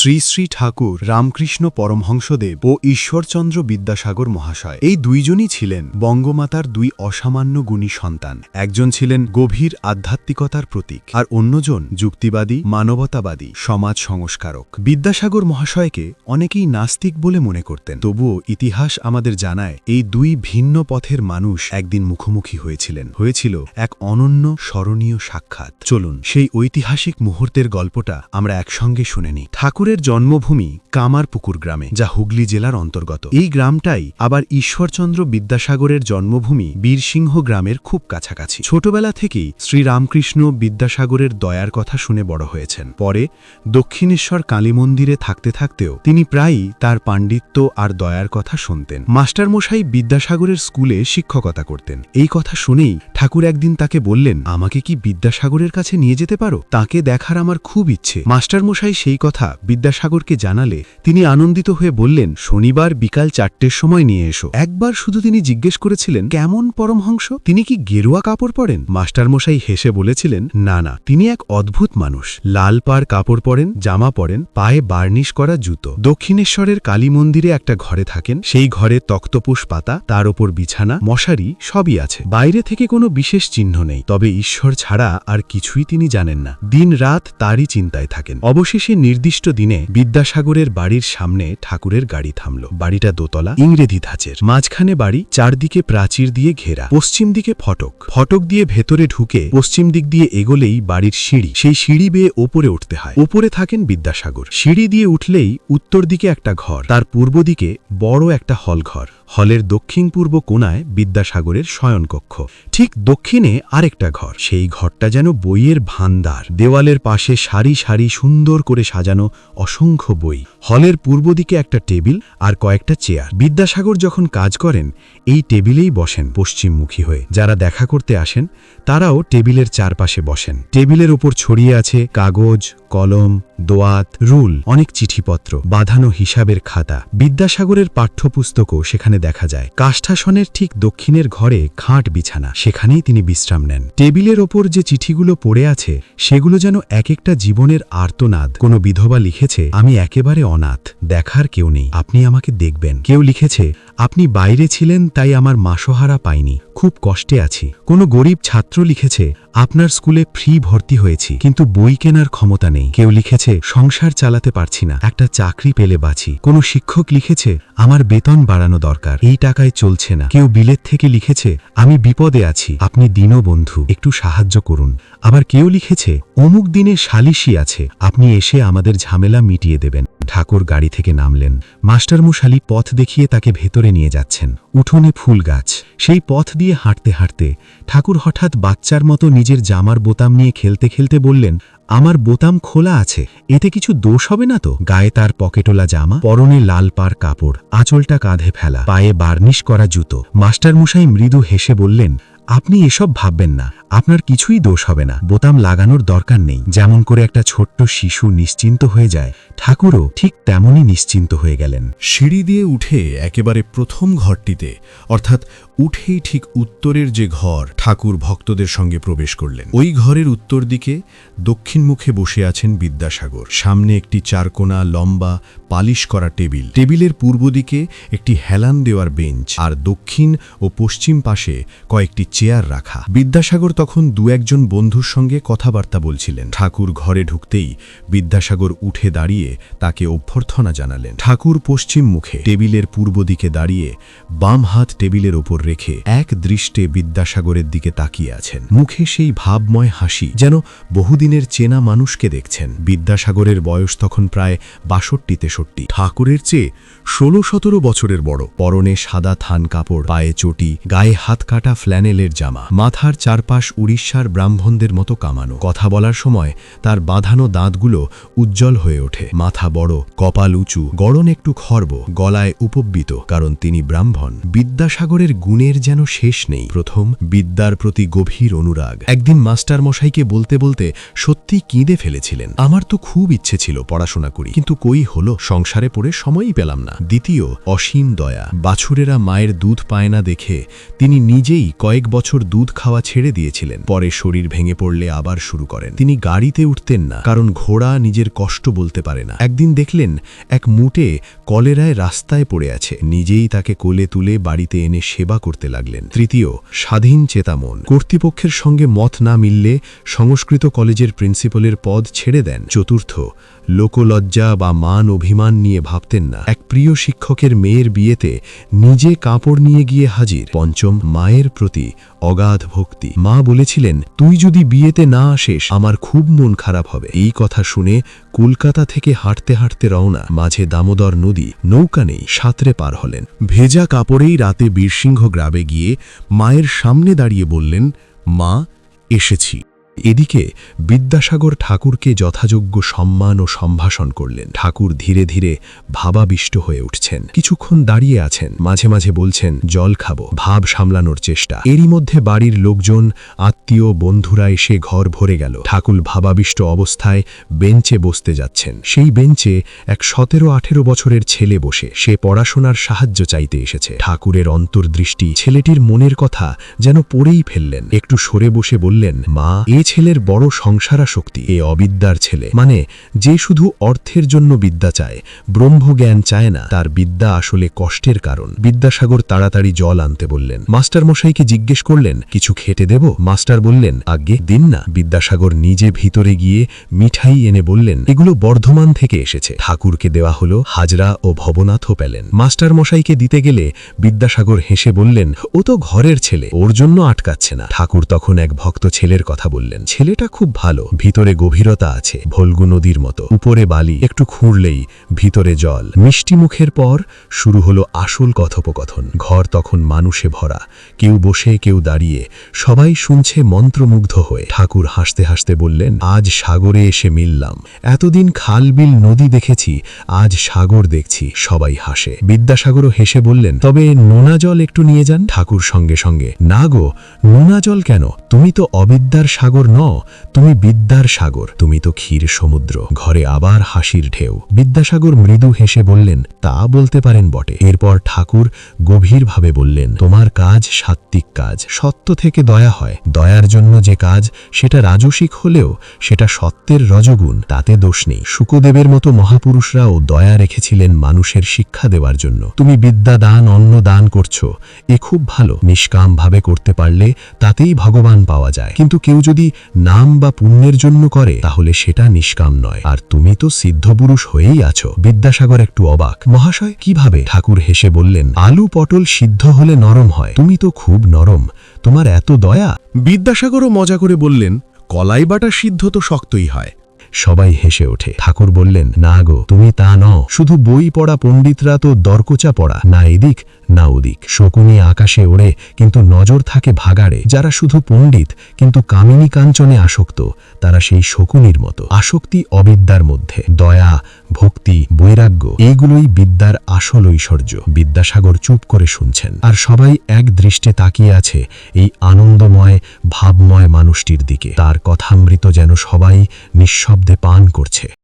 শ্রী শ্রী ঠাকুর রামকৃষ্ণ পরমহংসদেব ও ঈশ্বরচন্দ্র বিদ্যাসাগর মহাশয় এই দুইজনই ছিলেন বঙ্গমাতার দুই অসামান্য গুণী সন্তান। একজন ছিলেন গভীর আধ্যাত্মিকতার প্রতীক, আর অন্যজন যুক্তিবাদী, মানবতাবাদী, সমাজ সংস্কারক। বিদ্যাসাগর মহাশয়কে অনেকেই নাস্তিক বলে মনে করতেন, তবুও ইতিহাস আমাদের জানায় এই দুই ভিন্ন পথের মানুষ একদিন মুখোমুখি হয়েছিল এক অনন্য স্মরণীয় সাক্ষাৎ। চলুন সেই ঐতিহাসিক মুহূর্তের গল্পটা আমরা একসঙ্গে শুনে নিই। ঠাকুরের জন্মভূমি কামারপুকুর গ্রামে, যা হুগলি জেলার অন্তর্গত। এই গ্রামটাই আবার ঈশ্বরচন্দ্র বিদ্যাসাগরের জন্মভূমি বীরসিংহ গ্রামের খুব কাছাকাছি। ছোটবেলা থেকেই শ্রীরামকৃষ্ণ বিদ্যাসাগরের দয়ার কথা শুনে বড় হয়েছেন। পরে দক্ষিণেশ্বর কালী মন্দিরে থাকতে থাকতেও তিনি প্রায়ই তার পাণ্ডিত্য আর দয়ার কথা শুনতেন। মাস্টারমশাই বিদ্যাসাগরের স্কুলে শিক্ষকতা করতেন। এই কথা শুনেই ঠাকুর একদিন তাকে বললেন, আমাকে কি বিদ্যাসাগরের কাছে নিয়ে যেতে পারো? তাকে দেখার আমার খুব ইচ্ছে। মাস্টারমশাই সেই কথা বিদ্যাসাগরকে জানালে তিনি আনন্দিত হয়ে বললেন, শনিবার বিকাল 4টের সময় নিয়ে এসো। একবার শুধু তিনি জিজ্ঞেস করেছিলেন, কেমন পরমহংস? তিনি কি গেরুয়া কাপড় পরেন? মাস্টারমশাই হেসে বলেছিলেন, না, তিনি এক অদ্ভুত মানুষ। লাল পাড় কাপড় পরেন, জামা পরেন, পায়ে বার্নিশ করা জুতো। দক্ষিণেশ্বরের কালী মন্দিরে একটা ঘরে থাকেন। সেই ঘরে তক্তপোষ পাতা, তার ওপর বিছানা, মশারি সবই আছে। বাইরে থেকে কোনো বিশেষ চিহ্ন নেই। তবে ঈশ্বর ছাড়া আর কিছুই তিনি জানেন না। দিন রাত তারই চিন্তায় থাকেন। অবশেষে নির্দিষ্ট দিনে বিদ্যাসাগরের বাড়ির সামনে ঠাকুরের গাড়ি থামল। বাড়িটা দোতলা, ইংরেজি ধাঁচের। মাঝখানে বাড়ি, চারদিকে প্রাচীর দিয়ে ঘেরা। পশ্চিম দিকে ফটক দিয়ে ভেতরে ঢুকে পশ্চিম দিক দিয়ে এগোলেই বাড়ির সিঁড়ি। সেই সিঁড়ি বেয়ে ওপরে উঠতে হয়। ওপরে থাকেন বিদ্যাসাগর। সিঁড়ি দিয়ে উঠলেই উত্তর দিকে একটা ঘর, তার পূর্ব দিকে বড় একটা হলঘর। হলের দক্ষিণ পূর্ব কোণায় বিদ্যাসাগরের শয়নকক্ষ। ঠিক দক্ষিণে আরেকটা ঘর। সেই ঘরটা যেন বইয়ের ভান্ডার। দেওয়ালের পাশে সারি সারি সুন্দর করে সাজানো অসংখ্য বই। হলের পূর্ব দিকে একটা টেবিল আর কয়েকটা চেয়ার। বিদ্যাসাগর যখন কাজ করেন এই টেবিলেই বসেন পশ্চিমমুখী হয়ে। যারা দেখা করতে আসেন তারাও টেবিলের চারপাশে বসেন। টেবিলের ওপর ছড়িয়ে আছে কাগজ, কলম, দোয়াত, রুল, অনেক চিঠিপত্র, বাঁধানো হিসাবের খাতা। বিদ্যাসাগরের পাঠ্যপুস্তকও সেখানে দেখা যায়। কাষ্ঠাসনের ঠিক দক্ষিণের ঘরে খাট বিছানা, সেখানেই তিনি বিশ্রাম নেন। টেবিলের ওপর যে চিঠিগুলো পড়ে আছে সেগুলো যেন এক একটা জীবনের আর্তনাদ। কোনো বিধবা লিখেছে, আমি একেবারে অনাথ, দেখার কেউ নেই, আপনি আমাকে দেখবেন। কেউ লিখেছে, আপনি বাইরে ছিলেন তাই আমার মাসোহারা পাইনি, খুব কষ্টে আছি। কোনো গরিব ছাত্র লিখেছে, আপনার স্কুলে ফ্রি ভর্তি হয়েছি কিন্তু বই কেনার ক্ষমতা নেই। কেউ লিখেছে, সংসার চালাতে পারছি না, একটা চাকরি পেলে বাঁচি। কোনো শিক্ষক লিখেছে, আমার বেতন বাড়ানো দরকার, এই টাকায় চলছে না। কেউ বিলেত থেকে লিখেছে, আমি বিপদে আছি, আপনি দীনবন্ধু, একটু সাহায্য করুন। আবার কেউ লিখেছে, অমুক দিনে সালিশি আছে, আপনি এসে আমাদের ঝামেলা মিটিয়ে দেবেন। ঠাকুর গাড়ি থেকে নামলেন। মাস্টারমশাই পথ দেখিয়ে তাকে ভেতরে নিয়ে যাচ্ছেন। উঠোনে ফুল গাছ। সেই পথ দিয়ে হাঁটতে হাঁটতে ঠাকুর হঠাৎ বাচ্চার মতো নিজের জামার বোতাম নিয়ে খেলতে খেলতে বললেন, আমার বোতাম খোলা আছে, এতে কিছু দোষ হবে না তো? গায়ে তার পকেটোলা জামা, পরনে লাল পাড় কাপড়, আঁচলটা কাঁধে ফেলা, পায়ে বার্নিশ করা জুতো। মাস্টারমশাই মৃদু হেসে বললেন, আপনি এসব ভাববেন না, আপনার কিছুই দোষ হবে না, বোতাম লাগানোর দরকার নেই। যেমন করে একটা ছোট্ট শিশু নিশ্চিন্ত হয়ে যায়, ঠাকুরও ঠিক তেমনই নিশ্চিন্ত হয়ে গেলেন। সিঁড়ি দিয়ে উঠে একেবারে প্রথম ঘরটিতে, অর্থাৎ উঠেই ঠিক উত্তরের যে ঘর, ঠাকুর ভক্তদের সঙ্গে প্রবেশ করলেন। ওই ঘরের উত্তর দিকে দক্ষিণ মুখে বসে আছেন বিদ্যাসাগর। সামনে একটি চারকোনা লম্বা পালিশ করা টেবিল। টেবিলের পূর্ব দিকে একটি হেলান দেওয়ার বেঞ্চ, আর দক্ষিণ ও পশ্চিম পাশে কয়েকটি চেয়ার রাখা। বিদ্যাসাগর তখন দু একজন বন্ধুর সঙ্গে কথাবার্তা বলছিলেন। ঠাকুর ঘরে ঢুকতেই বিদ্যাসাগর উঠে দাঁড়িয়ে তাকে অভ্যর্থনা জানালেন। ঠাকুর পশ্চিম মুখে টেবিলের পূর্ব দিকে দাঁড়িয়ে বাম হাত টেবিলের ওপর রেখে এক দৃষ্টে বিদ্যাসাগরের দিকে তাকিয়ে আছেন। মুখে সেই ভাবময় হাসি, যেন বহুদিনের চেনা মানুষকে দেখছেন। বিদ্যাসাগরের বয়স তখন প্রায় 62-63। ঠাকুরের চেয়ে 16-17 বছরের বড়। পরনে সাদা থান কাপড়, পায়ে চটি, গায়ে হাত কাটা ফ্ল্যানেলের জামা, মাথার চারপাশ উড়িষ্যার ব্রাহ্মণদের মতো কামানো। কথা বলার সময় তার বাঁধানো দাঁতগুলো উজ্জ্বল হয়ে ওঠে। মাথা বড়, কপাল উঁচু, গড়ন একটু খর্ব, গলায় উপবিত, কারণ তিনি ব্রাহ্মণ। বিদ্যাসাগরের গুণের যেন শেষ নেই। প্রথম, বিদ্যার প্রতি গভীর অনুরাগ। একদিন মাস্টারমশাইকে বলতে বলতে সত্যি কেঁদে ফেলেছিলেন, আমার তো খুব ইচ্ছে ছিল পড়াশোনা করি, কিন্তু কই হলো, সংসারে পড়ে সময়ই পেলাম না। দ্বিতীয়, অসীম দয়া। বাছুরেরা মায়ের দুধ পায় না দেখে তিনি নিজেই কয়েক বছর দুধ খাওয়া ছেড়ে দিয়েছিলেন। পেরেছিলেন। পরে শরীর ভেঙে পড়লে আবার শুরু করেন। তিনি গাড়িতে উঠতেন না, কারণ ঘোড়া নিজের কষ্ট বলতে পারে না। একদিন দেখলেন এক মুটে কলেরায় রাস্তায় পড়ে আছে। নিজেই তাকে কোলে তুলে বাড়িতে এনে সেবা করতে লাগলেন। তৃতীয়, স্বাধীন চেতামন। কর্তৃপক্ষের সঙ্গে মত না মিললে সংস্কৃত কলেজের প্রিন্সিপালের পদ ছেড়ে দেন। চতুর্থ, লোকলজ্জা বা মান অভিমান নিয়ে ভাবতেন না। এক প্রিয় শিক্ষকের মেয়ের বিয়েতে নিজে কাপড় নিয়ে গিয়ে হাজির। পঞ্চম, মায়ের প্রতি অগাধ ভক্তি। মা বলেছিলেন, তুই যদি বিয়েতে না আসিস আমার খুব মন খারাপ হবে। এই কথা শুনে কলকাতা থেকে হাঁটতে হাঁটতে রওনা। মাঝে দামোদর নদী, নৌকা নেই, সাঁতরে পার হলেন। ভেজা কাপড়েই রাতে বীরসিংহ গ্রামে গিয়ে মায়ের সামনে দাঁড়িয়ে বললেন, মা, এসেছি। এদিকে বিদ্যাসাগর ঠাকুরকে যথাযোগ্য সম্মান ও সম্ভাষণ করলেন। ঠাকুর ধীরে ধীরে ভাবাবিষ্ট হয়ে উঠছেন। কিছুক্ষণ দাঁড়িয়ে আছেন, মাঝে মাঝে বলছেন, জল খাবো। ভাব সামলানোর চেষ্টা। এরই মধ্যে বাড়ির লোকজন, আত্মীয়, বন্ধুরা এসে ঘর ভরে গেল। ঠাকুর ভাবাবিষ্ট অবস্থায় বেঞ্চে বসতে যাচ্ছেন। সেই বেঞ্চে এক 17-18 বছরের ছেলে বসে। সে পড়াশোনার সাহায্য চাইতে এসেছে। ঠাকুরের অন্তর্দৃষ্টি ছেলেটির মনের কথা যেন পড়েই ফেললেন। একটু সরে বসে বললেন, মা, ছেলের বড় সংসারাসক্তি। এ অবিদ্যার ছেলে, মানে যে শুধু অর্থের জন্য বিদ্যা চায়, ব্রহ্মজ্ঞান চায় না। তার বিদ্যা আসলে কষ্টের কারণ। বিদ্যাসাগর তাড়াতাড়ি জল আনতে বললেন। মাস্টার মশাইকে জিজ্ঞেস করলেন, কিছু খেতে দেব? মাস্টার বললেন, আজ্ঞে, দিন না। বিদ্যাসাগর নিজে ভিতরে গিয়ে মিঠাই এনে বললেন, এগুলো বর্ধমান থেকে এসেছে। ঠাকুরকে দেওয়া হলো। হাজরা ও ভবনাথও পেলেন। মাস্টার মশাইকে দিতে গেলে বিদ্যাসাগর হেসে বললেন, ও তো ঘরের ছেলে, ওর জন্য আটকাচ্ছে না। ঠাকুর তখন এক ভক্ত ছেলের কথা বললেন। ছেলেটা খুব ভালো, ভিতরে গভীরতা আছে, ভলগু নদীর মতো। উপরে বালি, একটু খুঁড়লেই ভিতরে জল। মিষ্টি মুখের পর শুরু হলো আসল কথোপকথন। ঘর তখন মানুষে ভরা, কেউ বসে, কেউ দাঁড়িয়ে, সবাই শুনছে মন্ত্রমুগ্ধ হয়ে। ঠাকুর হাসতে হাসতে বললেন, আজ সাগরে এসে মিললাম। এতদিন খাল বিল নদী দেখেছি, আজ সাগর দেখছি। সবাই হাসে। বিদ্যাসাগরও হেসে বললেন, তবে নোনা জল একটু নিয়ে যান। ঠাকুর সঙ্গে সঙ্গে, না গো, নোনা জল কেন? তুমি তো অবিদ্যার সাগর ন, তুমি বিদ্যার সাগর, তুমি তো ক্ষীর সমুদ্র। ঘরে আবার হাসির ঢেউ। বিদ্যাসাগর মৃদু হেসে বললেন, তা বলতে পারেন বটে। এরপর ঠাকুর গভীরভাবে বললেন, তোমার কাজ সাত্ত্বিক কাজ, সত্য থেকে দয়া হয়। দয়ার জন্য যে কাজ, সেটা রাজসিক হলেও সেটা সত্যের রজগুণ, তাতে দোষ নেই। শুকদেবের মতো মহাপুরুষরাও দয়া রেখেছিলেন মানুষের শিক্ষা দেওয়ার জন্য। তুমি বিদ্যা দান, অন্ন দান করছো, এ খুব ভালো। নিষ্কাম ভাবে করতে পারলে তাতেই ভগবান পাওয়া যায়। কিন্তু কেউ যদি নাম বা পুণ্যের জন্য করে, তাহলে সেটা নিষ্কাম নয়। আর তুমি তো সিদ্ধপুরুষ হয়েই আছো। বিদ্যাসাগর একটু অবাক। মহাশয়, কিভাবে? ঠাকুর হেসে বললেন, আলু পটল সিদ্ধ হলে নরম হয়, তুমি তো খুব নরম, তোমার এত দয়া। বিদ্যাসাগরও মজা করে বললেন, কলাই বাটা সিদ্ধ তো শক্তই হয়। সবাই হেসে ওঠে। ঠাকুর বললেন, না গো, তুমি তা নও। শুধু বই পড়া পণ্ডিতরা তো দরকোচা পড়া, না এদিক না ওদিক। শকুনি আকাশে ওড়ে, কিন্তু নজর থাকে ভাগাড়ে। যারা শুধু পণ্ডিত কিন্তু কামিনী কাঞ্চনে আসক্ত, তারা সেই শকুনির মতো। আসক্তি অবিদ্যার মধ্যে। দয়া, ভক্তি, বৈরাগ্য, এইগুলোই বিদ্যার আসল ঐশ্বর্য। বিদ্যাসাগর চুপ করে শুনছেন, আর সবাই এক দৃষ্টে তাকিয়ে আছে এই আনন্দময়, ভাবময় মানুষটির দিকে। তার কথামৃত যেন সবাই নিঃশব্দে পান করছে।